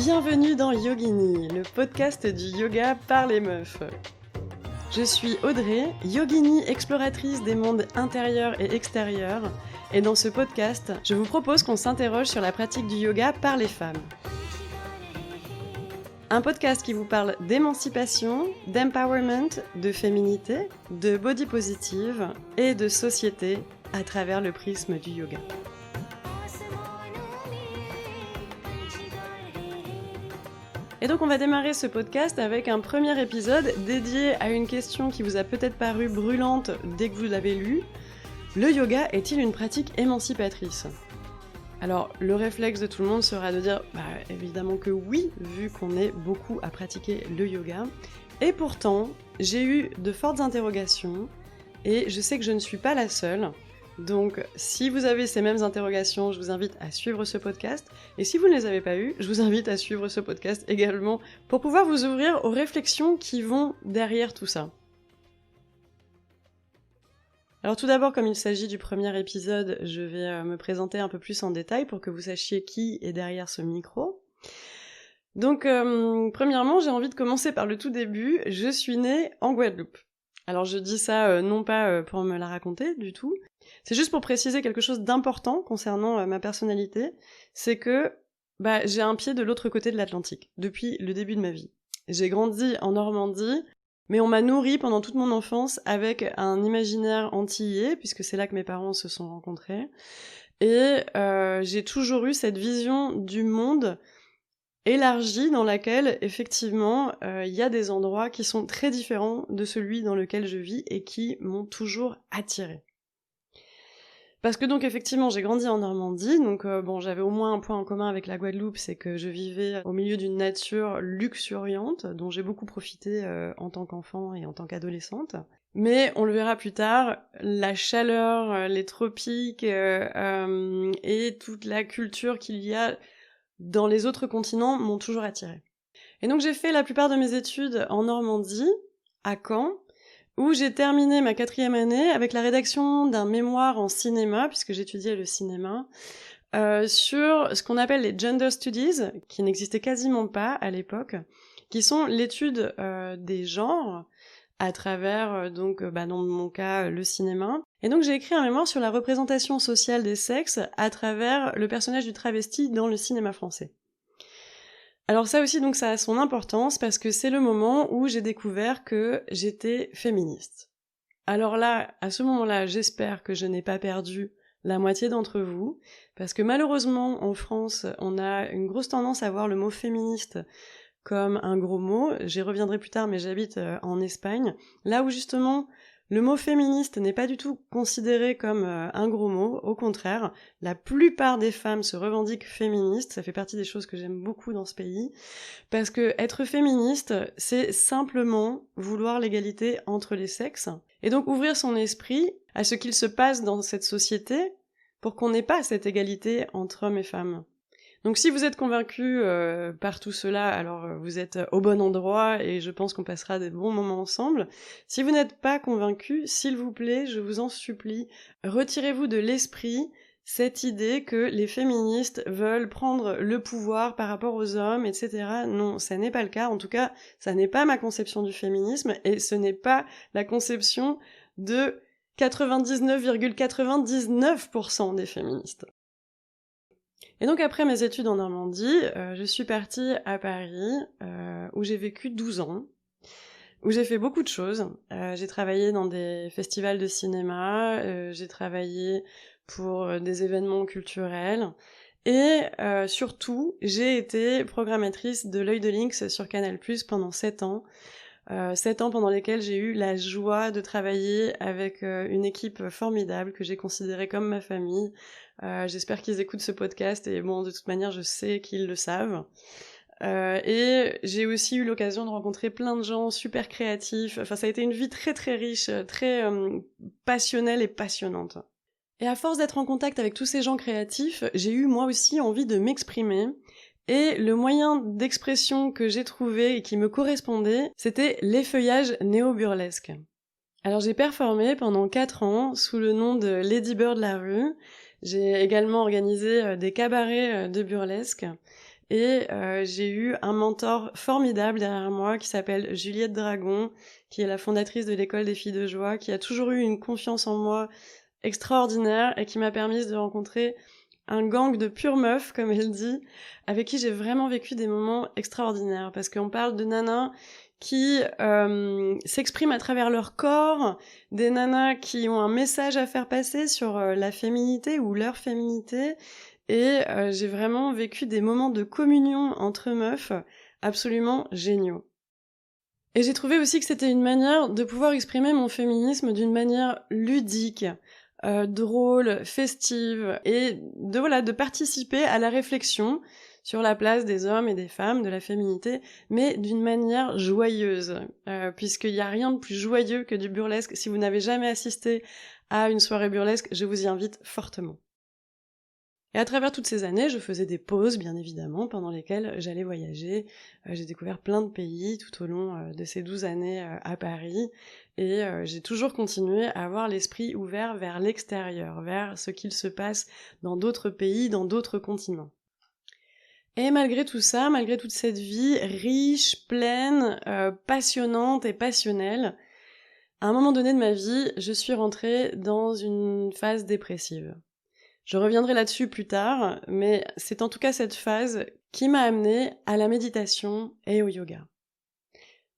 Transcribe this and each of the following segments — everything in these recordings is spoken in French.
Bienvenue dans Yogini, le podcast du yoga par les meufs. Je suis Audrey, yogini exploratrice des mondes intérieurs et extérieurs, et dans ce podcast, je vous propose qu'on s'interroge sur la pratique du yoga par les femmes. Un podcast qui vous parle d'émancipation, d'empowerment, de féminité, de body positive et de société à travers le prisme du yoga. Et donc on va démarrer ce podcast avec un premier épisode dédié à une question qui vous a peut-être paru brûlante dès que vous l'avez lu. Le yoga est-il une pratique émancipatrice ? Alors le réflexe de tout le monde sera de dire évidemment que oui, vu qu'on est beaucoup à pratiquer le yoga. Et pourtant, j'ai eu de fortes interrogations et je sais que je ne suis pas la seule. Donc, si vous avez ces mêmes interrogations, je vous invite à suivre ce podcast. Et si vous ne les avez pas eues, je vous invite à suivre ce podcast également pour pouvoir vous ouvrir aux réflexions qui vont derrière tout ça. Alors tout d'abord, comme il s'agit du premier épisode, je vais me présenter un peu plus en détail pour que vous sachiez qui est derrière ce micro. Donc, premièrement, j'ai envie de commencer par le tout début. Je suis née en Guadeloupe. Alors je dis ça non pas pour me la raconter du tout, c'est juste pour préciser quelque chose d'important concernant ma personnalité, c'est que j'ai un pied de l'autre côté de l'Atlantique, depuis le début de ma vie. J'ai grandi en Normandie, mais on m'a nourrie pendant toute mon enfance avec un imaginaire antillais, puisque c'est là que mes parents se sont rencontrés, et j'ai toujours eu cette vision du monde élargie dans laquelle, effectivement, il y a des endroits qui sont très différents de celui dans lequel je vis et qui m'ont toujours attirée. Parce que donc, effectivement, j'ai grandi en Normandie, donc j'avais au moins un point en commun avec la Guadeloupe, c'est que je vivais au milieu d'une nature luxuriante, dont j'ai beaucoup profité en tant qu'enfant et en tant qu'adolescente. Mais on le verra plus tard, la chaleur, les tropiques et toute la culture qu'il y a dans les autres continents m'ont toujours attirée. Et donc j'ai fait la plupart de mes études en Normandie, à Caen, où j'ai terminé ma 4e année avec la rédaction d'un mémoire en cinéma, puisque j'étudiais le cinéma, sur ce qu'on appelle les gender studies, qui n'existaient quasiment pas à l'époque, qui sont l'étude des genres, à travers, dans mon cas, le cinéma. Et donc j'ai écrit un mémoire sur la représentation sociale des sexes à travers le personnage du travesti dans le cinéma français. Alors ça aussi, donc ça a son importance parce que c'est le moment où j'ai découvert que j'étais féministe. Alors là, à ce moment-là, j'espère que je n'ai pas perdu la moitié d'entre vous, parce que malheureusement, en France, on a une grosse tendance à voir le mot féministe comme un gros mot. J'y reviendrai plus tard, mais j'habite en Espagne, là où justement le mot féministe n'est pas du tout considéré comme un gros mot. Au contraire, la plupart des femmes se revendiquent féministes. Ça fait partie des choses que j'aime beaucoup dans ce pays, parce que être féministe, c'est simplement vouloir l'égalité entre les sexes, et donc ouvrir son esprit à ce qu'il se passe dans cette société pour qu'on n'ait pas cette égalité entre hommes et femmes. Donc si vous êtes convaincus par tout cela, alors vous êtes au bon endroit et je pense qu'on passera des bons moments ensemble. Si vous n'êtes pas convaincus, s'il vous plaît, je vous en supplie, retirez-vous de l'esprit cette idée que les féministes veulent prendre le pouvoir par rapport aux hommes, etc. Non, ça n'est pas le cas. En tout cas, ça n'est pas ma conception du féminisme et ce n'est pas la conception de 99,99% des féministes. Et donc après mes études en Normandie, je suis partie à Paris, où j'ai vécu 12 ans, où j'ai fait beaucoup de choses. J'ai travaillé dans des festivals de cinéma, j'ai travaillé pour des événements culturels, et surtout, j'ai été programmatrice de l'Œil de Lynx sur Canal+ pendant 7 ans. 7 ans pendant lesquels j'ai eu la joie de travailler avec une équipe formidable que j'ai considérée comme ma famille. J'espère qu'ils écoutent ce podcast et de toute manière je sais qu'ils le savent. Et j'ai aussi eu l'occasion de rencontrer plein de gens super créatifs. Enfin, ça a été une vie très très riche, très passionnelle et passionnante. Et à force d'être en contact avec tous ces gens créatifs, j'ai eu moi aussi envie de m'exprimer. Et le moyen d'expression que j'ai trouvé et qui me correspondait, c'était l'effeuillage néo-burlesque. Alors j'ai performé pendant 4 ans sous le nom de Lady Bird la rue. J'ai également organisé des cabarets de burlesque. Et j'ai eu un mentor formidable derrière moi qui s'appelle Juliette Dragon, qui est la fondatrice de l'école des filles de joie, qui a toujours eu une confiance en moi extraordinaire et qui m'a permis de rencontrer un gang de pures meufs, comme elle dit, avec qui j'ai vraiment vécu des moments extraordinaires. Parce qu'on parle de nanas qui s'expriment à travers leur corps, des nanas qui ont un message à faire passer sur la féminité ou leur féminité, et j'ai vraiment vécu des moments de communion entre meufs absolument géniaux. Et j'ai trouvé aussi que c'était une manière de pouvoir exprimer mon féminisme d'une manière ludique, drôle, festive, et de participer à la réflexion sur la place des hommes et des femmes, de la féminité, mais d'une manière joyeuse, puisqu'il n'y a rien de plus joyeux que du burlesque. Si vous n'avez jamais assisté à une soirée burlesque, je vous y invite fortement. Et à travers toutes ces années, je faisais des pauses, bien évidemment, pendant lesquelles j'allais voyager. J'ai découvert plein de pays tout au long de ces 12 années à Paris. Et j'ai toujours continué à avoir l'esprit ouvert vers l'extérieur, vers ce qu'il se passe dans d'autres pays, dans d'autres continents. Et malgré tout ça, malgré toute cette vie riche, pleine, passionnante et passionnelle, à un moment donné de ma vie, je suis rentrée dans une phase dépressive. Je reviendrai là-dessus plus tard, mais c'est en tout cas cette phase qui m'a amenée à la méditation et au yoga.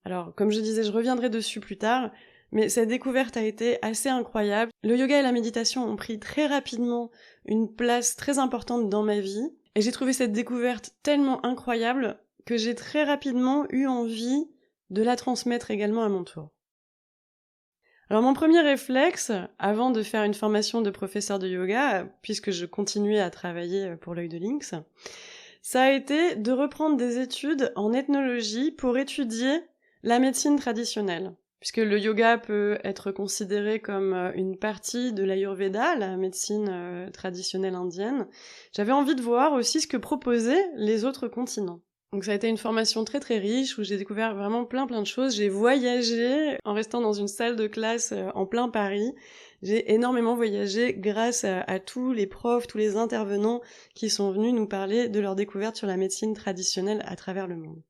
Alors, comme je disais, je reviendrai dessus plus tard, mais cette découverte a été assez incroyable. Le yoga et la méditation ont pris très rapidement une place très importante dans ma vie, et j'ai trouvé cette découverte tellement incroyable que j'ai très rapidement eu envie de la transmettre également à mon tour. Alors mon premier réflexe, avant de faire une formation de professeur de yoga, puisque je continuais à travailler pour l'Œil de Lynx, ça a été de reprendre des études en ethnologie pour étudier la médecine traditionnelle. Puisque le yoga peut être considéré comme une partie de l'Ayurveda, la médecine traditionnelle indienne, j'avais envie de voir aussi ce que proposaient les autres continents. Donc ça a été une formation très très riche où j'ai découvert vraiment plein de choses. J'ai voyagé en restant dans une salle de classe en plein Paris. J'ai énormément voyagé grâce à tous les profs, tous les intervenants qui sont venus nous parler de leur découverte sur la médecine traditionnelle à travers le monde.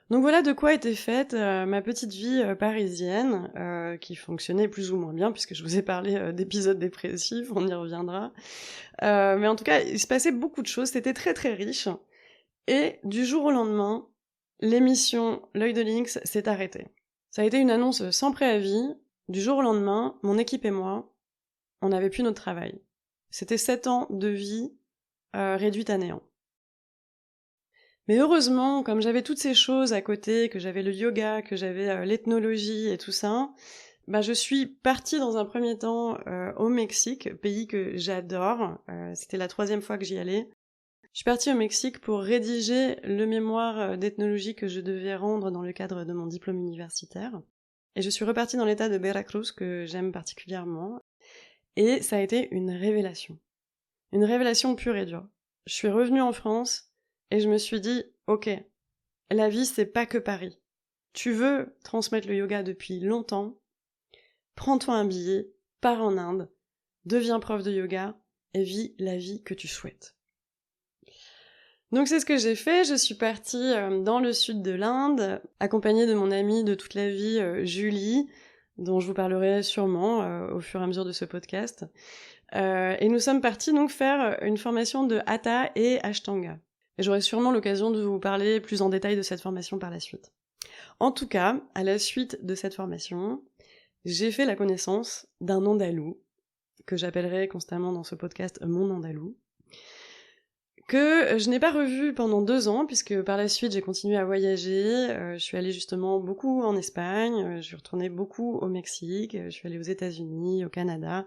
Donc voilà de quoi était faite ma petite vie parisienne, qui fonctionnait plus ou moins bien, puisque je vous ai parlé d'épisodes dépressifs, on y reviendra. Mais en tout cas, il se passait beaucoup de choses, c'était très très riche. Et du jour au lendemain, l'émission L'Œil de Lynx s'est arrêtée. Ça a été une annonce sans préavis. Du jour au lendemain, mon équipe et moi, on n'avait plus notre travail. C'était 7 ans de vie réduite à néant. Mais heureusement, comme j'avais toutes ces choses à côté, que j'avais le yoga, que j'avais l'ethnologie et tout ça, je suis partie dans un premier temps au Mexique, pays que j'adore. C'était la 3e fois que j'y allais. Je suis partie au Mexique pour rédiger le mémoire d'ethnologie que je devais rendre dans le cadre de mon diplôme universitaire. Et je suis repartie dans l'état de Veracruz, que j'aime particulièrement. Et ça a été une révélation. Une révélation pure et dure. Je suis revenue en France et je me suis dit, ok, la vie c'est pas que Paris. Tu veux transmettre le yoga depuis longtemps, prends-toi un billet, pars en Inde, deviens prof de yoga et vis la vie que tu souhaites. Donc c'est ce que j'ai fait, je suis partie dans le sud de l'Inde, accompagnée de mon amie de toute la vie, Julie, dont je vous parlerai sûrement au fur et à mesure de ce podcast. Et nous sommes partis donc faire une formation de Hatha et Ashtanga. Et j'aurai sûrement l'occasion de vous parler plus en détail de cette formation par la suite. En tout cas, à la suite de cette formation, j'ai fait la connaissance d'un Andalou, que j'appellerai constamment dans ce podcast mon Andalou, que je n'ai pas revu pendant 2 ans, puisque par la suite j'ai continué à voyager, je suis allée justement beaucoup en Espagne, je suis retournée beaucoup au Mexique, je suis allée aux États-Unis, au Canada,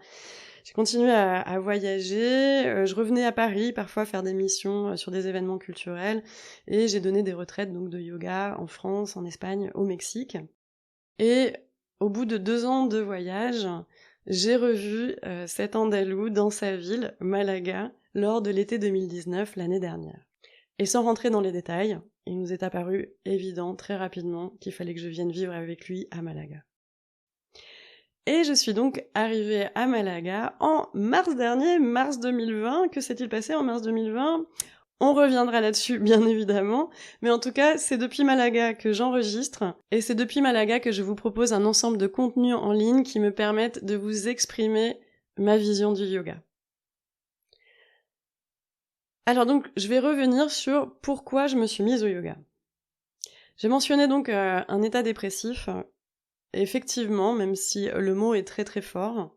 j'ai continué à voyager, je revenais à Paris parfois faire des missions sur des événements culturels, et j'ai donné des retraites donc de yoga en France, en Espagne, au Mexique. Et au bout de 2 ans de voyage, j'ai revu cet Andalou dans sa ville, Malaga, lors de l'été 2019, l'année dernière. Et sans rentrer dans les détails, il nous est apparu évident très rapidement qu'il fallait que je vienne vivre avec lui à Malaga. Et je suis donc arrivée à Malaga en mars dernier, mars 2020. Que s'est-il passé en mars 2020 ? On reviendra là-dessus, bien évidemment, mais en tout cas, c'est depuis Malaga que j'enregistre, et c'est depuis Malaga que je vous propose un ensemble de contenus en ligne qui me permettent de vous exprimer ma vision du yoga. Alors donc, je vais revenir sur pourquoi je me suis mise au yoga. J'ai mentionné donc un état dépressif. Effectivement, même si le mot est très très fort,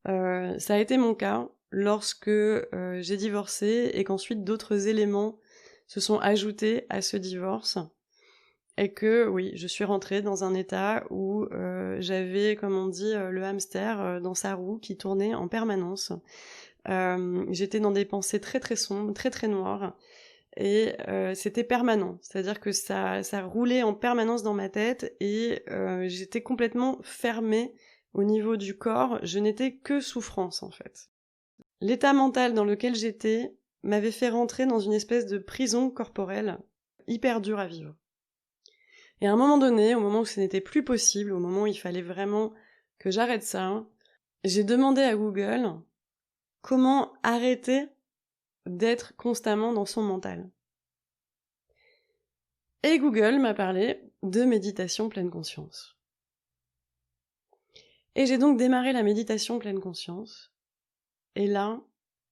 ça a été mon cas lorsque j'ai divorcé et qu'ensuite d'autres éléments se sont ajoutés à ce divorce et que oui, je suis rentrée dans un état où j'avais, comme on dit, le hamster dans sa roue qui tournait en permanence. J'étais dans des pensées très très sombres, très très noires, et c'était permanent. C'est-à-dire que ça roulait en permanence dans ma tête et j'étais complètement fermée au niveau du corps. Je n'étais que souffrance, en fait. L'état mental dans lequel j'étais m'avait fait rentrer dans une espèce de prison corporelle hyper dure à vivre. Et à un moment donné, au moment où ce n'était plus possible, au moment où il fallait vraiment que j'arrête ça, j'ai demandé à Google comment arrêter d'être constamment dans son mental. Et Google m'a parlé de méditation pleine conscience. Et j'ai donc démarré la méditation pleine conscience. Et là,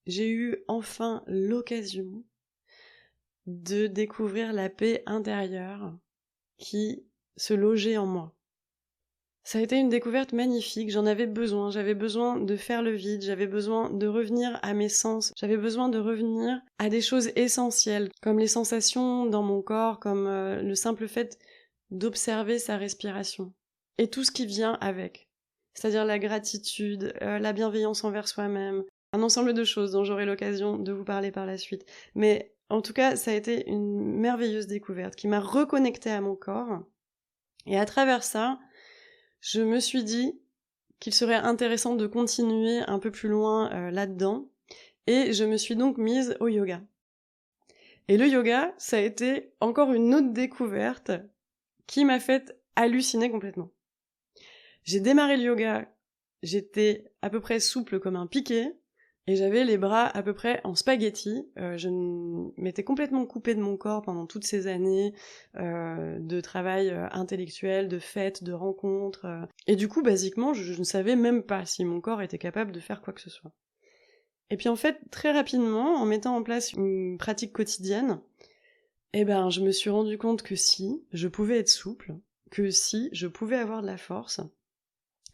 j'ai eu enfin l'occasion de découvrir la paix intérieure qui se logeait en moi. Ça a été une découverte magnifique, j'avais besoin de faire le vide, j'avais besoin de revenir à mes sens, j'avais besoin de revenir à des choses essentielles, comme les sensations dans mon corps, comme le simple fait d'observer sa respiration, et tout ce qui vient avec, c'est-à-dire la gratitude, la bienveillance envers soi-même, un ensemble de choses dont j'aurai l'occasion de vous parler par la suite. Mais en tout cas, ça a été une merveilleuse découverte qui m'a reconnectée à mon corps, et à travers ça, je me suis dit qu'il serait intéressant de continuer un peu plus loin là-dedans, et je me suis donc mise au yoga. Et le yoga, ça a été encore une autre découverte qui m'a fait halluciner complètement. J'ai démarré le yoga, j'étais à peu près souple comme un piquet, et j'avais les bras à peu près en spaghetti. Je m'étais complètement coupée de mon corps pendant toutes ces années de travail intellectuel, de fêtes, de rencontres. Et du coup, basiquement, je ne savais même pas si mon corps était capable de faire quoi que ce soit. Et puis en fait, très rapidement, en mettant en place une pratique quotidienne, je me suis rendu compte que si, je pouvais être souple, que si, je pouvais avoir de la force.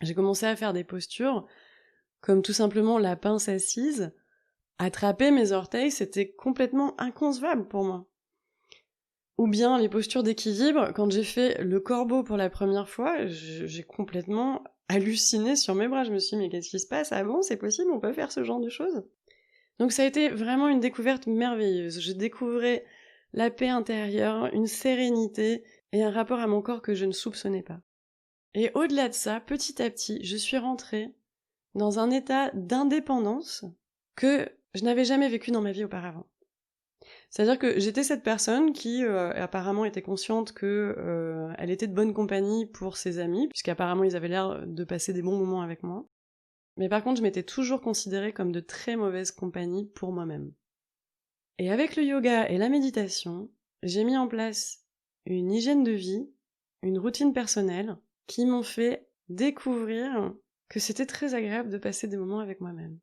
J'ai commencé à faire des postures comme tout simplement la pince assise. Attraper mes orteils, c'était complètement inconcevable pour moi. Ou bien les postures d'équilibre, quand j'ai fait le corbeau pour la première fois, j'ai complètement halluciné sur mes bras. Je me suis dit, mais qu'est-ce qui se passe? Ah bon, c'est possible, on peut faire ce genre de choses? Donc ça a été vraiment une découverte merveilleuse. Je découvrais la paix intérieure, une sérénité et un rapport à mon corps que je ne soupçonnais pas. Et au-delà de ça, petit à petit, je suis rentrée dans un état d'indépendance que je n'avais jamais vécu dans ma vie auparavant. C'est-à-dire que j'étais cette personne qui apparemment était consciente que elle était de bonne compagnie pour ses amis, puisqu'apparemment ils avaient l'air de passer des bons moments avec moi. Mais par contre, je m'étais toujours considérée comme de très mauvaise compagnie pour moi-même. Et avec le yoga et la méditation, j'ai mis en place une hygiène de vie, une routine personnelle, qui m'ont fait découvrir que c'était très agréable de passer des moments avec moi-même.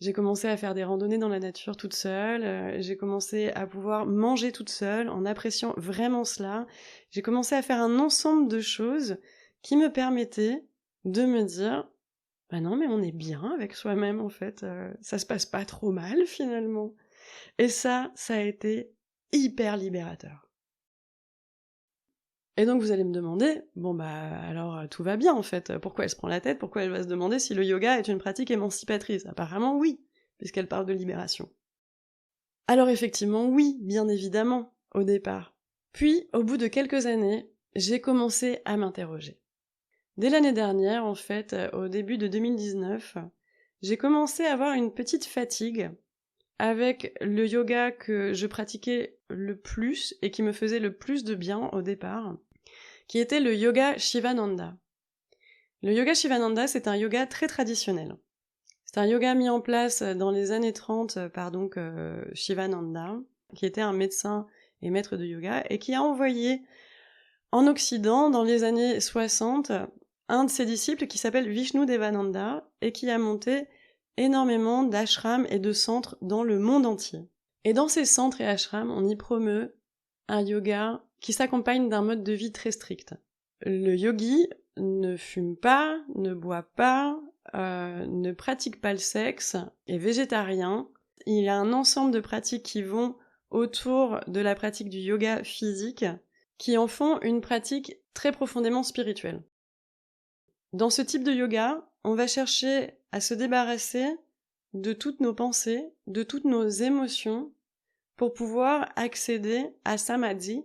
J'ai commencé à faire des randonnées dans la nature toute seule, j'ai commencé à pouvoir manger toute seule en appréciant vraiment cela. J'ai commencé à faire un ensemble de choses qui me permettaient de me dire « Bah non, mais on est bien avec soi-même en fait, ça se passe pas trop mal finalement ». Et ça a été hyper libérateur. Et donc vous allez me demander, bon bah alors tout va bien en fait, pourquoi elle se prend la tête, pourquoi elle va se demander si le yoga est une pratique émancipatrice? Apparemment oui, puisqu'elle parle de libération. Alors effectivement oui, bien évidemment, au départ. Puis, au bout de quelques années, j'ai commencé à m'interroger. Dès l'année dernière, en fait, au début de 2019, j'ai commencé à avoir une petite fatigue avec le yoga que je pratiquais le plus et qui me faisait le plus de bien au départ, qui était le yoga Shivananda. Le yoga Shivananda, c'est un yoga très traditionnel. C'est un yoga mis en place dans les années 30 par donc Shivananda, qui était un médecin et maître de yoga, et qui a envoyé en Occident, dans les années 60, un de ses disciples qui s'appelle Vishnu Devananda, et qui a monté énormément d'ashrams et de centres dans le monde entier. Et dans ces centres et ashrams, on y promeut un yoga qui s'accompagne d'un mode de vie très strict. Le yogi ne fume pas, ne boit pas, ne pratique pas le sexe, est végétarien. Il y a un ensemble de pratiques qui vont autour de la pratique du yoga physique, qui en font une pratique très profondément spirituelle. Dans ce type de yoga, on va chercher à se débarrasser de toutes nos pensées, de toutes nos émotions, pour pouvoir accéder à samadhi,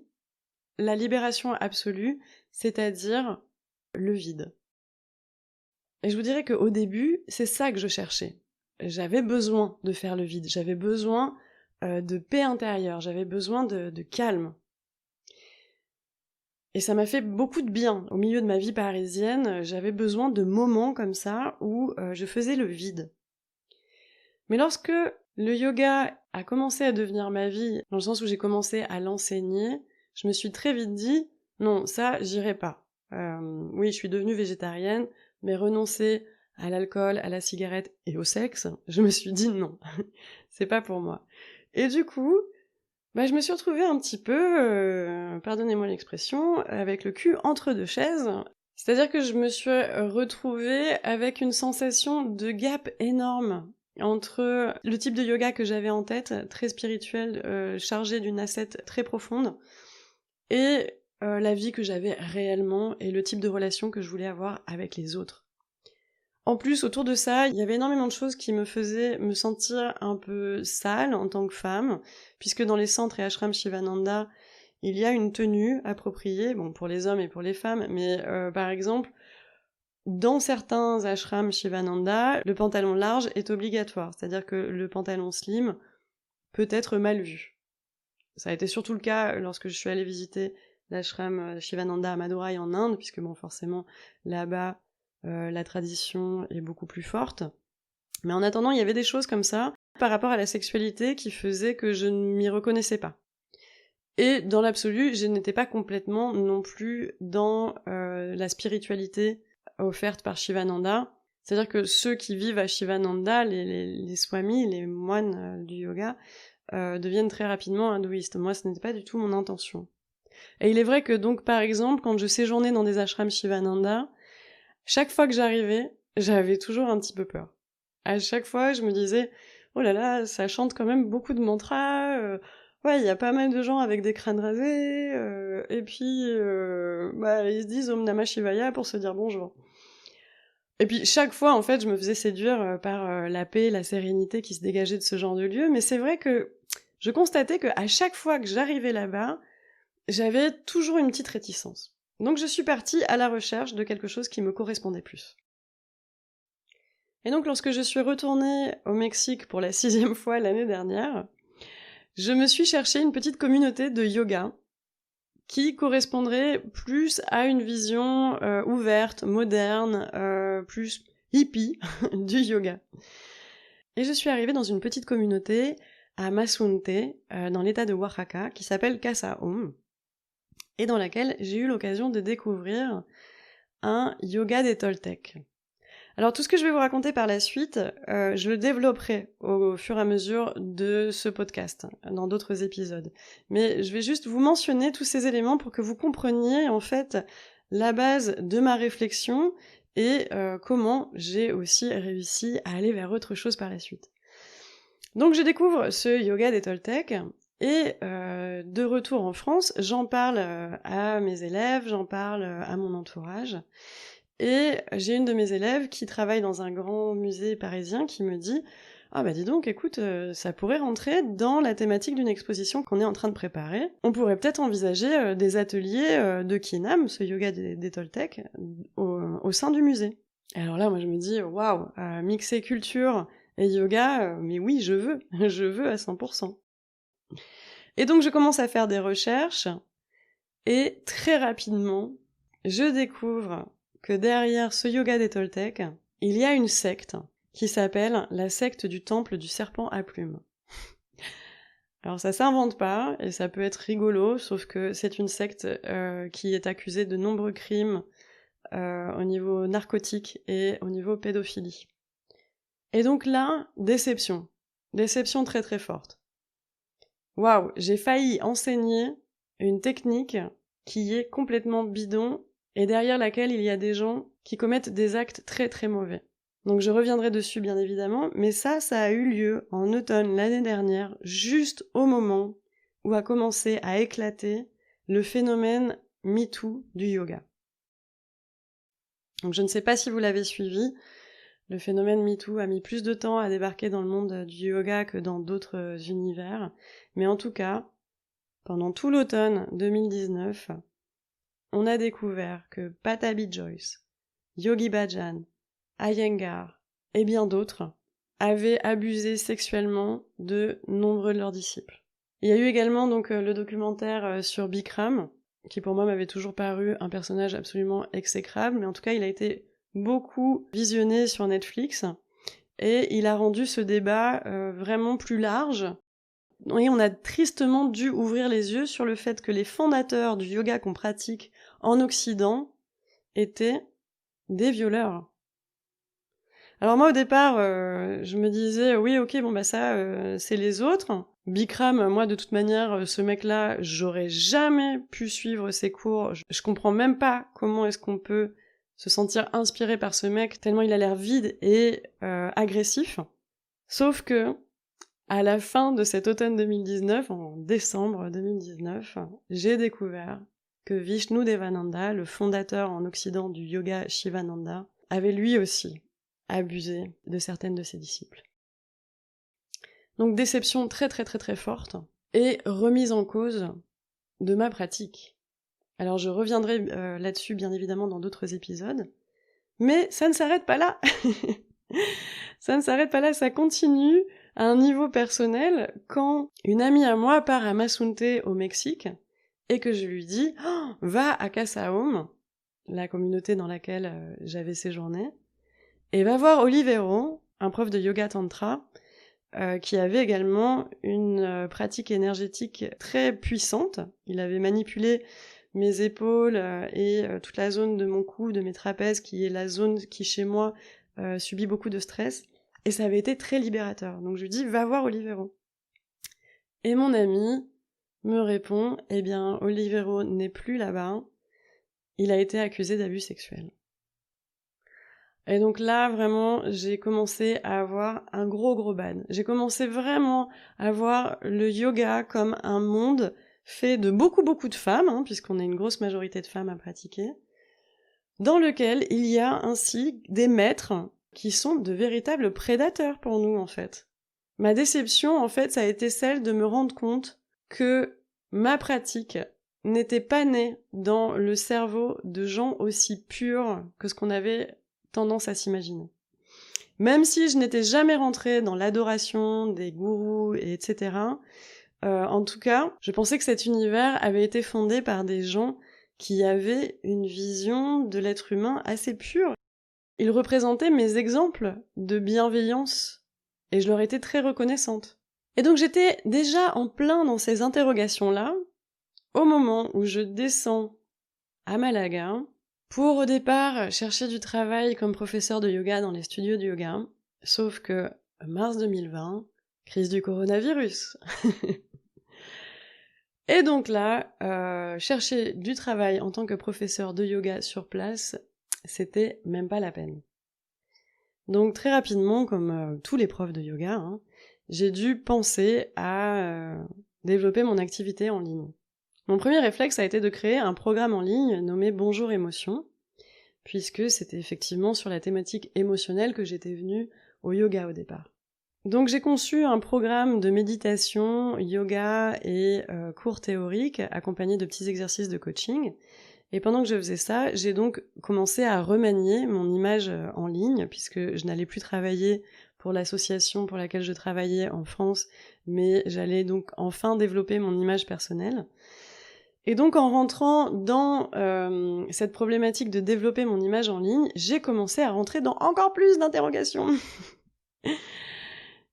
la libération absolue, c'est-à-dire le vide. Et je vous dirais qu'au début, c'est ça que je cherchais. J'avais besoin de faire le vide, j'avais besoin de paix intérieure, j'avais besoin de calme. Et ça m'a fait beaucoup de bien. Au milieu de ma vie parisienne, j'avais besoin de moments comme ça où je faisais le vide. Mais lorsque le yoga a commencé à devenir ma vie, dans le sens où j'ai commencé à l'enseigner, je me suis très vite dit, non, ça, j'irai pas. Oui, je suis devenue végétarienne, mais renoncer à l'alcool, à la cigarette et au sexe, je me suis dit non, c'est pas pour moi. Et du coup, je me suis retrouvée un petit peu, pardonnez-moi l'expression, avec le cul entre deux chaises. C'est-à-dire que je me suis retrouvée avec une sensation de gap énorme entre le type de yoga que j'avais en tête, très spirituel, chargé d'une ascète très profonde, et la vie que j'avais réellement et le type de relation que je voulais avoir avec les autres. En plus, autour de ça, il y avait énormément de choses qui me faisaient me sentir un peu sale en tant que femme, puisque dans les centres et ashrams Shivananda, il y a une tenue appropriée, bon, pour les hommes et pour les femmes, mais par exemple, dans certains ashrams Shivananda, le pantalon large est obligatoire, c'est-à-dire que le pantalon slim peut être mal vu. Ça a été surtout le cas lorsque je suis allée visiter l'ashram Shivananda à Madurai en Inde, puisque bon, forcément, là-bas, la tradition est beaucoup plus forte. Mais en attendant, il y avait des choses comme ça, par rapport à la sexualité, qui faisaient que je ne m'y reconnaissais pas. Et dans l'absolu, je n'étais pas complètement non plus dans la spiritualité offerte par Shivananda. C'est-à-dire que ceux qui vivent à Shivananda, les swamis, les moines du yoga, deviennent très rapidement hindouistes. Moi, ce n'était pas du tout mon intention. Et il est vrai que donc, par exemple, quand je séjournais dans des ashrams Shivananda, chaque fois que j'arrivais, j'avais toujours un petit peu peur. À chaque fois, je me disais, oh là là, ça chante quand même beaucoup de mantras, ouais, il y a pas mal de gens avec des crânes rasés, et puis, ils se disent Om Namah Shivaya pour se dire bonjour. Et puis, chaque fois, en fait, je me faisais séduire par la paix, la sérénité qui se dégageait de ce genre de lieu, mais c'est vrai que je constatais qu'à chaque fois que j'arrivais là-bas, j'avais toujours une petite réticence. Donc je suis partie à la recherche de quelque chose qui me correspondait plus. Et donc lorsque je suis retournée au Mexique pour la 6e fois l'année dernière, je me suis cherché une petite communauté de yoga qui correspondrait plus à une vision ouverte, moderne, plus hippie du yoga. Et je suis arrivée dans une petite communauté à Mazunte, dans l'état de Oaxaca, qui s'appelle Casa Om, et dans laquelle j'ai eu l'occasion de découvrir un yoga des Toltecs. Alors tout ce que je vais vous raconter par la suite, je le développerai au fur et à mesure de ce podcast, dans d'autres épisodes. Mais je vais juste vous mentionner tous ces éléments pour que vous compreniez en fait la base de ma réflexion et comment j'ai aussi réussi à aller vers autre chose par la suite. Donc je découvre ce yoga des Toltecs, et de retour en France, j'en parle à mes élèves, j'en parle à mon entourage, et j'ai une de mes élèves qui travaille dans un grand musée parisien qui me dit « Ah bah dis donc, écoute, ça pourrait rentrer dans la thématique d'une exposition qu'on est en train de préparer. On pourrait peut-être envisager des ateliers de Kinam, ce yoga des Toltecs, au sein du musée. » Et alors là, moi je me dis « Waouh, mixer culture et yoga, mais oui, je veux, je veux à 100%. » Et donc je commence à faire des recherches, et très rapidement, je découvre que derrière ce yoga des Toltecs, il y a une secte qui s'appelle la secte du temple du serpent à plumes. Alors ça s'invente pas, et ça peut être rigolo, sauf que c'est une secte qui est accusée de nombreux crimes au niveau narcotique et au niveau pédophilie. Et donc là, déception. Déception très très forte. Waouh, j'ai failli enseigner une technique qui est complètement bidon et derrière laquelle il y a des gens qui commettent des actes très très mauvais. Donc je reviendrai dessus bien évidemment, mais ça a eu lieu en automne l'année dernière, juste au moment où a commencé à éclater le phénomène MeToo du yoga. Donc je ne sais pas si vous l'avez suivi, le phénomène MeToo a mis plus de temps à débarquer dans le monde du yoga que dans d'autres univers, mais en tout cas, pendant tout l'automne 2019, on a découvert que Patabi Joyce, Yogi Bhajan, Iyengar et bien d'autres avaient abusé sexuellement de nombreux de leurs disciples. Il y a eu également donc le documentaire sur Bikram, qui pour moi m'avait toujours paru un personnage absolument exécrable, mais en tout cas il a été beaucoup visionné sur Netflix, et il a rendu ce débat vraiment plus large. Et on a tristement dû ouvrir les yeux sur le fait que les fondateurs du yoga qu'on pratique en Occident étaient des violeurs. Alors moi au départ, je me disais oui ok bon bah ça c'est les autres. Bikram, moi de toute manière, ce mec-là, j'aurais jamais pu suivre ses cours. Je comprends même pas comment est-ce qu'on peut se sentir inspiré par ce mec tellement il a l'air vide et agressif. Sauf que à la fin de cet automne 2019, en décembre 2019, j'ai découvert que Vishnu Devananda, le fondateur en Occident du yoga Shivananda, avait lui aussi abusé de certaines de ses disciples. Donc déception très très très très forte et remise en cause de ma pratique. Alors je reviendrai là-dessus bien évidemment dans d'autres épisodes, mais ça ne s'arrête pas là. Ça ne s'arrête pas là, ça continue à un niveau personnel quand une amie à moi part à Mazunte au Mexique et que je lui dis « Va à Casa Home », la communauté dans laquelle j'avais séjourné, et va voir Olivero, un prof de yoga tantra, qui avait également une pratique énergétique très puissante. Il avait manipulé mes épaules et toute la zone de mon cou, de mes trapèzes, qui est la zone qui chez moi subit beaucoup de stress. Et ça avait été très libérateur. Donc je lui dis, va voir Olivero. Et mon ami me répond, eh bien, Olivero n'est plus là-bas. Il a été accusé d'abus sexuels. Et donc là, vraiment, j'ai commencé à avoir un gros ban. J'ai commencé vraiment à voir le yoga comme un monde fait de beaucoup de femmes, puisqu'on est une grosse majorité de femmes à pratiquer, dans lequel il y a ainsi des maîtres qui sont de véritables prédateurs pour nous, en fait. Ma déception, en fait, ça a été celle de me rendre compte que ma pratique n'était pas née dans le cerveau de gens aussi purs que ce qu'on avait tendance à s'imaginer. Même si je n'étais jamais rentrée dans l'adoration des gourous, et etc., en tout cas, je pensais que cet univers avait été fondé par des gens qui avaient une vision de l'être humain assez pure. Ils représentaient mes exemples de bienveillance, et je leur étais très reconnaissante. Et donc j'étais déjà en plein dans ces interrogations-là, au moment où je descends à Malaga, pour au départ chercher du travail comme professeur de yoga dans les studios de yoga, sauf que mars 2020, crise du coronavirus. Et donc là, chercher du travail en tant que professeur de yoga sur place, c'était même pas la peine. Donc très rapidement, comme tous les profs de yoga, j'ai dû penser à développer mon activité en ligne. Mon premier réflexe a été de créer un programme en ligne nommé Bonjour Émotion, puisque c'était effectivement sur la thématique émotionnelle que j'étais venue au yoga au départ. Donc j'ai conçu un programme de méditation, yoga et cours théoriques accompagnés de petits exercices de coaching. Et pendant que je faisais ça, j'ai donc commencé à remanier mon image en ligne, puisque je n'allais plus travailler pour l'association pour laquelle je travaillais en France, mais j'allais donc enfin développer mon image personnelle. Et donc en rentrant dans cette problématique de développer mon image en ligne, j'ai commencé à rentrer dans encore plus d'interrogations.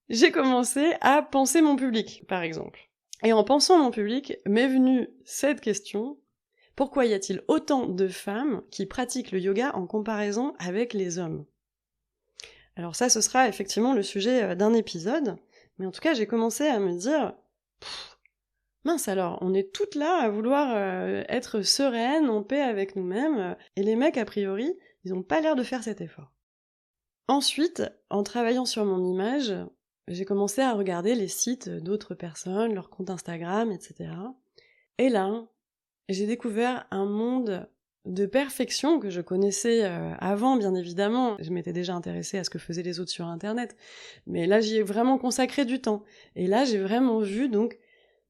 J'ai commencé à penser mon public, par exemple. Et en pensant mon public, m'est venue cette question: pourquoi y a-t-il autant de femmes qui pratiquent le yoga en comparaison avec les hommes? Alors ça, ce sera effectivement le sujet d'un épisode, mais en tout cas, j'ai commencé à me dire: mince alors, on est toutes là à vouloir être sereines, en paix avec nous-mêmes, et les mecs, a priori, ils ont pas l'air de faire cet effort. Ensuite, en travaillant sur mon image, j'ai commencé à regarder les sites d'autres personnes, leurs comptes Instagram, etc. Et là, j'ai découvert un monde de perfection que je connaissais avant, bien évidemment. Je m'étais déjà intéressée à ce que faisaient les autres sur Internet. Mais là, j'y ai vraiment consacré du temps. Et là, j'ai vraiment vu donc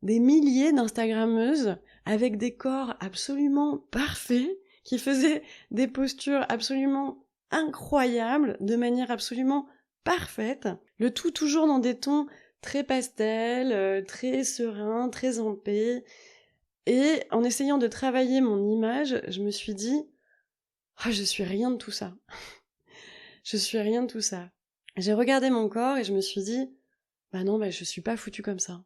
des milliers d'Instagrammeuses avec des corps absolument parfaits, qui faisaient des postures absolument incroyables, de manière absolument parfaite, le tout toujours dans des tons très pastels, très sereins, très en paix. Et en essayant de travailler mon image, je me suis dit: «Ah, je suis rien de tout ça. Je suis rien de tout ça». J'ai regardé mon corps et je me suis dit: «Bah non, je suis pas foutue comme ça».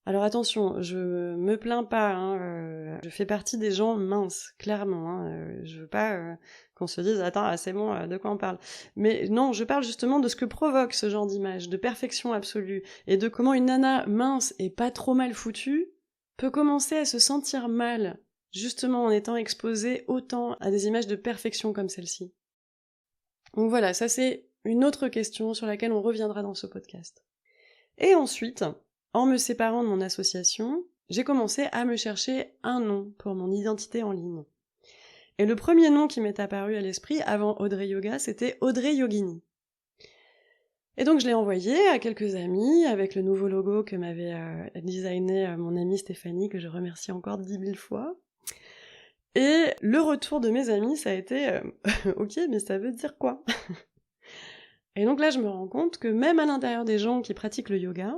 Alors attention, je me plains pas, hein, je fais partie des gens minces, clairement, hein, je veux pas, qu'on se dise: «Attends, c'est bon, de quoi on parle?» Mais non, je parle justement de ce que provoque ce genre d'image, de perfection absolue, et de comment une nana mince et pas trop mal foutue peut commencer à se sentir mal, justement en étant exposée autant à des images de perfection comme celle-ci. Donc voilà, ça c'est une autre question sur laquelle on reviendra dans ce podcast. Et ensuite, en me séparant de mon association, j'ai commencé à me chercher un nom pour mon identité en ligne. Et le premier nom qui m'est apparu à l'esprit avant Audrey Yoga, c'était Audrey Yogini. Et donc je l'ai envoyé à quelques amis avec le nouveau logo que m'avait designé mon amie Stéphanie, que je remercie encore 10 000 fois. Et le retour de mes amis, ça a été ok, mais ça veut dire quoi? Et donc là, je me rends compte que même à l'intérieur des gens qui pratiquent le yoga,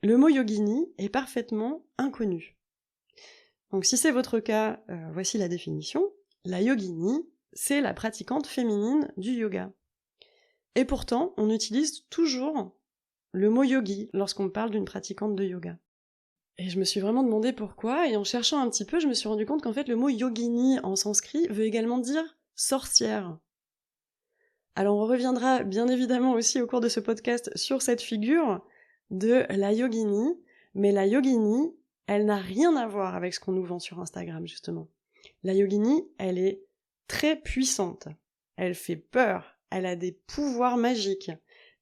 le mot yogini est parfaitement inconnu. Donc si c'est votre cas, voici la définition. La yogini, c'est la pratiquante féminine du yoga. Et pourtant, on utilise toujours le mot yogi lorsqu'on parle d'une pratiquante de yoga. Et je me suis vraiment demandé pourquoi, et en cherchant un petit peu, je me suis rendu compte qu'en fait le mot yogini en sanskrit veut également dire sorcière. Alors on reviendra bien évidemment aussi au cours de ce podcast sur cette figure de la yogini, mais la yogini, elle n'a rien à voir avec ce qu'on nous vend sur Instagram justement. La yogini, elle est très puissante, elle fait peur, elle a des pouvoirs magiques,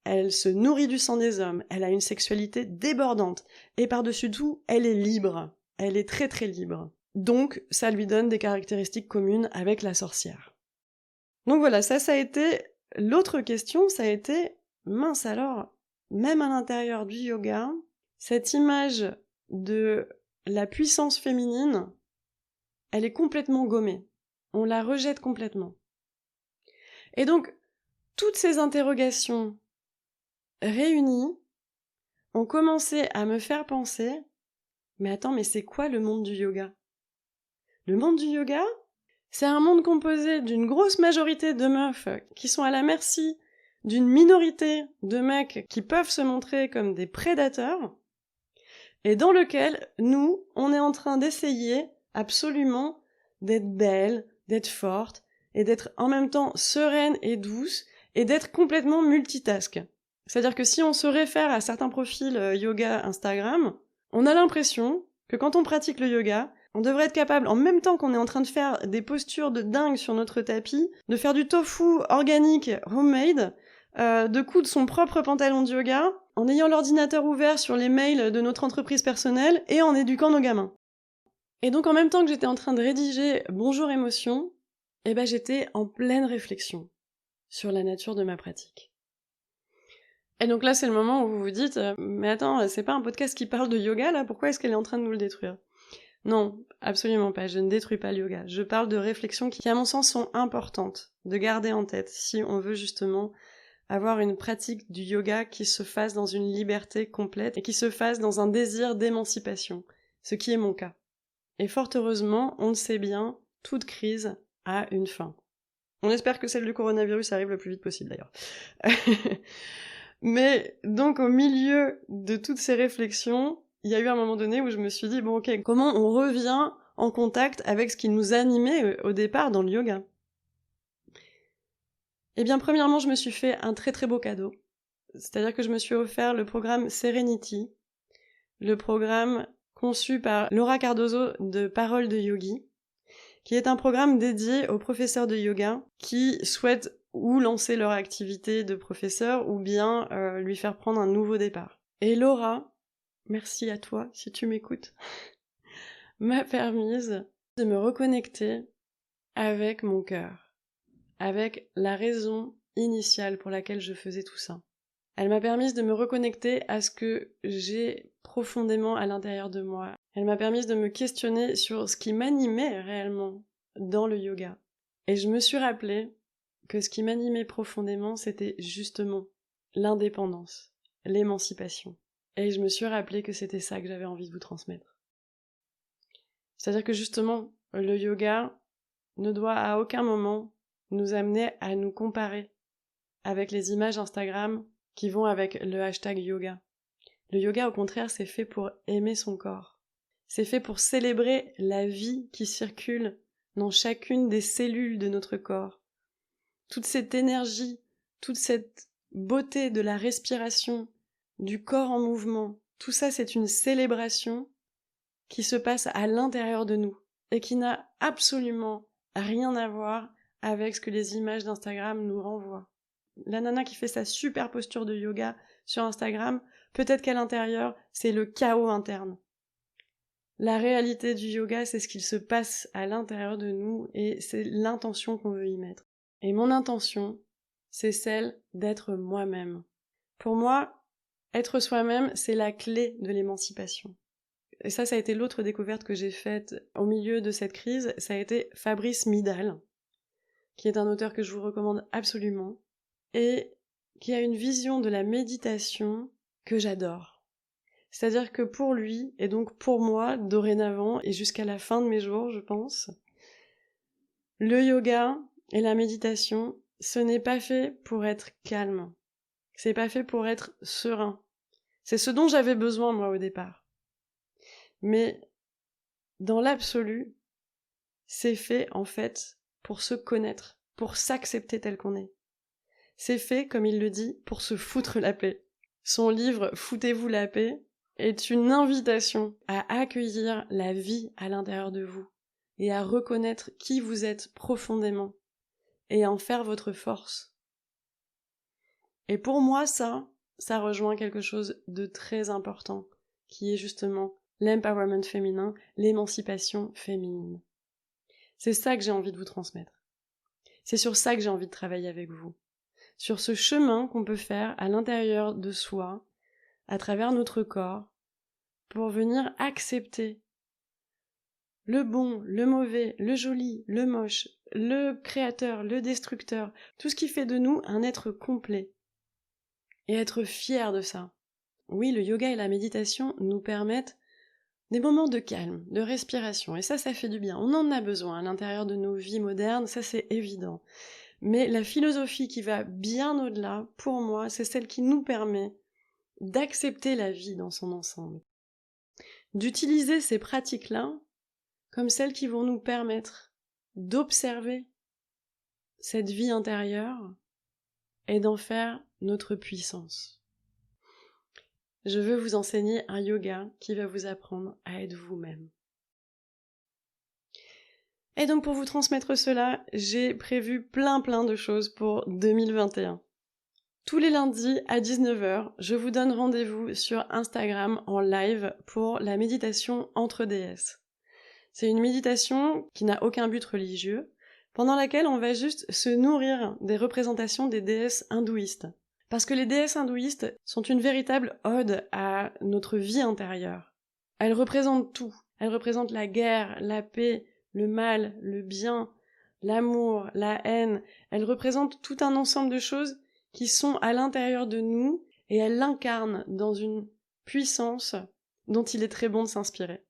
elle se nourrit du sang des hommes, elle a une sexualité débordante, et par-dessus tout, elle est libre, elle est très très libre. Donc ça lui donne des caractéristiques communes avec la sorcière. Donc voilà, ça a été l'autre question, ça a été, mince alors, même à l'intérieur du yoga, cette image de la puissance féminine, elle est complètement gommée. On la rejette complètement. Et donc, toutes ces interrogations réunies ont commencé à me faire penser, mais attends, mais c'est quoi le monde du yoga? Le monde du yoga, c'est un monde composé d'une grosse majorité de meufs qui sont à la merci d'une minorité de mecs qui peuvent se montrer comme des prédateurs, et dans lequel, nous, on est en train d'essayer absolument d'être belle, d'être forte, et d'être en même temps sereine et douce, et d'être complètement multitask. C'est-à-dire que si on se réfère à certains profils yoga Instagram, on a l'impression que quand on pratique le yoga, on devrait être capable, en même temps qu'on est en train de faire des postures de dingue sur notre tapis, de faire du tofu organique homemade, de coudre son propre pantalon de yoga, en ayant l'ordinateur ouvert sur les mails de notre entreprise personnelle et en éduquant nos gamins. Et donc en même temps que j'étais en train de rédiger Bonjour émotion, j'étais en pleine réflexion sur la nature de ma pratique. Et donc là c'est le moment où vous vous dites mais attends, c'est pas un podcast qui parle de yoga là, pourquoi est-ce qu'elle est en train de nous le détruire? Non, absolument pas, je ne détruis pas le yoga. Je parle de réflexions qui à mon sens sont importantes de garder en tête si on veut justement avoir une pratique du yoga qui se fasse dans une liberté complète et qui se fasse dans un désir d'émancipation, ce qui est mon cas. Et fort heureusement, on le sait bien, toute crise a une fin. On espère que celle du coronavirus arrive le plus vite possible d'ailleurs. Mais donc au milieu de toutes ces réflexions, il y a eu un moment donné où je me suis dit, bon ok, comment on revient en contact avec ce qui nous animait au départ dans le yoga? Eh bien premièrement, je me suis fait un très très beau cadeau. C'est-à-dire que je me suis offert le programme Serenity, le programme conçu par Laura Cardozo de Parole de Yogi, qui est un programme dédié aux professeurs de yoga qui souhaitent ou lancer leur activité de professeur ou bien lui faire prendre un nouveau départ. Et Laura, merci à toi si tu m'écoutes, m'a permise de me reconnecter avec mon cœur, avec la raison initiale pour laquelle je faisais tout ça. Elle m'a permis de me reconnecter à ce que j'ai profondément à l'intérieur de moi. Elle m'a permis de me questionner sur ce qui m'animait réellement dans le yoga. Et je me suis rappelé que ce qui m'animait profondément, c'était justement l'indépendance, l'émancipation. Et je me suis rappelé que c'était ça que j'avais envie de vous transmettre. C'est-à-dire que justement, le yoga ne doit à aucun moment nous amener à nous comparer avec les images Instagram qui vont avec le hashtag yoga. Le yoga, au contraire, c'est fait pour aimer son corps. C'est fait pour célébrer la vie qui circule dans chacune des cellules de notre corps. Toute cette énergie, toute cette beauté de la respiration, du corps en mouvement, tout ça c'est une célébration qui se passe à l'intérieur de nous et qui n'a absolument rien à voir avec ce que les images d'Instagram nous renvoient. La nana qui fait sa super posture de yoga sur Instagram, peut-être qu'à l'intérieur, c'est le chaos interne. La réalité du yoga, c'est ce qu'il se passe à l'intérieur de nous et c'est l'intention qu'on veut y mettre. Et mon intention, c'est celle d'être moi-même. Pour moi, être soi-même, c'est la clé de l'émancipation. Et ça a été l'autre découverte que j'ai faite au milieu de cette crise, ça a été Fabrice Midal, qui est un auteur que je vous recommande absolument, et qui a une vision de la méditation que j'adore. C'est-à-dire que pour lui, et donc pour moi, dorénavant, et jusqu'à la fin de mes jours, je pense, le yoga et la méditation, ce n'est pas fait pour être calme. C'est pas fait pour être serein. C'est ce dont j'avais besoin, moi, au départ. Mais, dans l'absolu, c'est fait, en fait, pour se connaître, pour s'accepter tel qu'on est. C'est fait, comme il le dit, pour se foutre la paix. Son livre « Foutez-vous la paix » est une invitation à accueillir la vie à l'intérieur de vous et à reconnaître qui vous êtes profondément et à en faire votre force. Et pour moi, ça rejoint quelque chose de très important, qui est justement l'empowerment féminin, l'émancipation féminine. C'est ça que j'ai envie de vous transmettre. C'est sur ça que j'ai envie de travailler avec vous. Sur ce chemin qu'on peut faire à l'intérieur de soi, à travers notre corps, pour venir accepter le bon, le mauvais, le joli, le moche, le créateur, le destructeur, tout ce qui fait de nous un être complet. Et être fier de ça. Oui, le yoga et la méditation nous permettent des moments de calme, de respiration, et ça fait du bien. On en a besoin à l'intérieur de nos vies modernes, ça c'est évident. Mais la philosophie qui va bien au-delà, pour moi, c'est celle qui nous permet d'accepter la vie dans son ensemble. D'utiliser ces pratiques-là comme celles qui vont nous permettre d'observer cette vie intérieure et d'en faire notre puissance. Je veux vous enseigner un yoga qui va vous apprendre à être vous-même. Et donc pour vous transmettre cela, j'ai prévu plein de choses pour 2021. Tous les lundis à 19h, je vous donne rendez-vous sur Instagram en live pour la méditation entre déesses. C'est une méditation qui n'a aucun but religieux, pendant laquelle on va juste se nourrir des représentations des déesses hindouistes. Parce que les déesses hindouistes sont une véritable ode à notre vie intérieure. Elles représentent tout. Elles représentent la guerre, la paix, le mal, le bien, l'amour, la haine. Elles représentent tout un ensemble de choses qui sont à l'intérieur de nous et elles l'incarnent dans une puissance dont il est très bon de s'inspirer.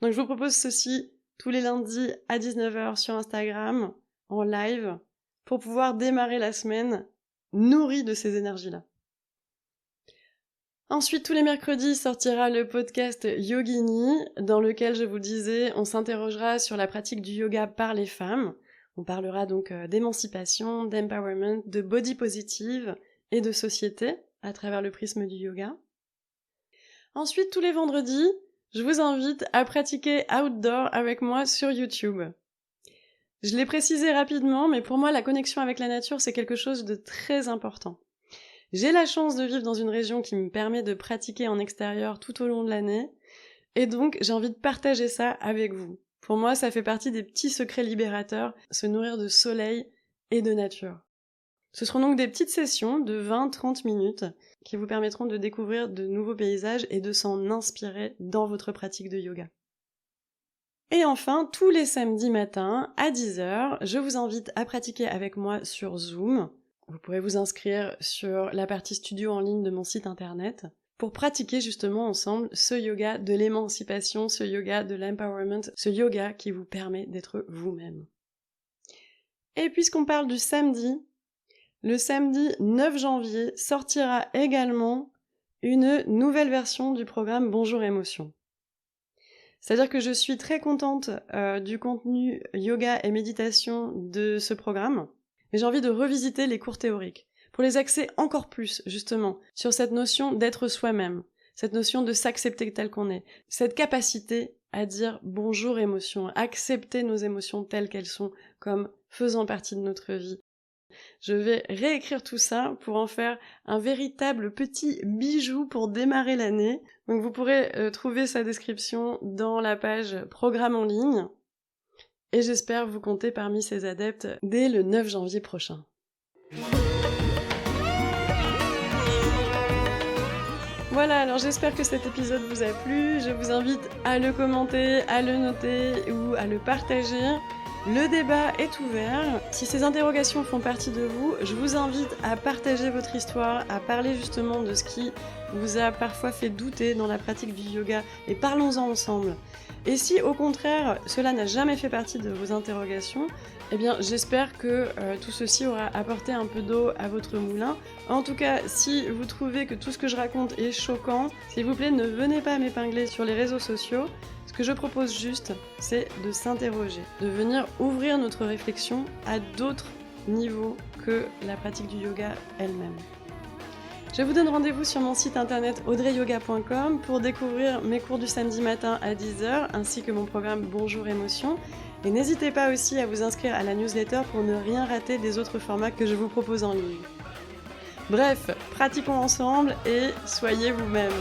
Donc je vous propose ceci tous les lundis à 19h sur Instagram, en live, pour pouvoir démarrer la semaine nourrie de ces énergies-là. Ensuite, tous les mercredis sortira le podcast Yogini, dans lequel, je vous le disais, on s'interrogera sur la pratique du yoga par les femmes. On parlera donc d'émancipation, d'empowerment, de body positive et de société à travers le prisme du yoga. Ensuite, tous les vendredis, je vous invite à pratiquer outdoor avec moi sur YouTube. Je l'ai précisé rapidement, mais pour moi, la connexion avec la nature, c'est quelque chose de très important. J'ai la chance de vivre dans une région qui me permet de pratiquer en extérieur tout au long de l'année, et donc j'ai envie de partager ça avec vous. Pour moi, ça fait partie des petits secrets libérateurs, se nourrir de soleil et de nature. Ce seront donc des petites sessions de 20-30 minutes qui vous permettront de découvrir de nouveaux paysages et de s'en inspirer dans votre pratique de yoga. Et enfin, tous les samedis matins, à 10h, je vous invite à pratiquer avec moi sur Zoom. Vous pourrez vous inscrire sur la partie studio en ligne de mon site internet pour pratiquer justement ensemble ce yoga de l'émancipation, ce yoga de l'empowerment, ce yoga qui vous permet d'être vous-même. Et puisqu'on parle du samedi, le samedi 9 janvier sortira également une nouvelle version du programme Bonjour Émotion. C'est-à-dire que je suis très contente du contenu yoga et méditation de ce programme, mais j'ai envie de revisiter les cours théoriques, pour les axer encore plus, justement, sur cette notion d'être soi-même, cette notion de s'accepter tel qu'on est, cette capacité à dire bonjour émotion, accepter nos émotions telles qu'elles sont, comme faisant partie de notre vie. Je vais réécrire tout ça pour en faire un véritable petit bijou pour démarrer l'année. Donc vous pourrez trouver sa description dans la page Programme en ligne. Et j'espère vous compter parmi ces adeptes dès le 9 janvier prochain. Voilà, alors j'espère que cet épisode vous a plu. Je vous invite à le commenter, à le noter ou à le partager. Le débat est ouvert. Si ces interrogations font partie de vous, je vous invite à partager votre histoire, à parler justement de ce qui vous a parfois fait douter dans la pratique du yoga, et parlons-en ensemble. Et si au contraire cela n'a jamais fait partie de vos interrogations, eh bien j'espère que tout ceci aura apporté un peu d'eau à votre moulin. En tout cas, si vous trouvez que tout ce que je raconte est choquant, s'il vous plaît ne venez pas m'épingler sur les réseaux sociaux. Ce que je propose juste, c'est de s'interroger, de venir ouvrir notre réflexion à d'autres niveaux que la pratique du yoga elle-même. Je vous donne rendez-vous sur mon site internet audreyyoga.com pour découvrir mes cours du samedi matin à 10h ainsi que mon programme Bonjour Émotion. Et n'hésitez pas aussi à vous inscrire à la newsletter pour ne rien rater des autres formats que je vous propose en ligne. Bref, pratiquons ensemble et soyez vous-même.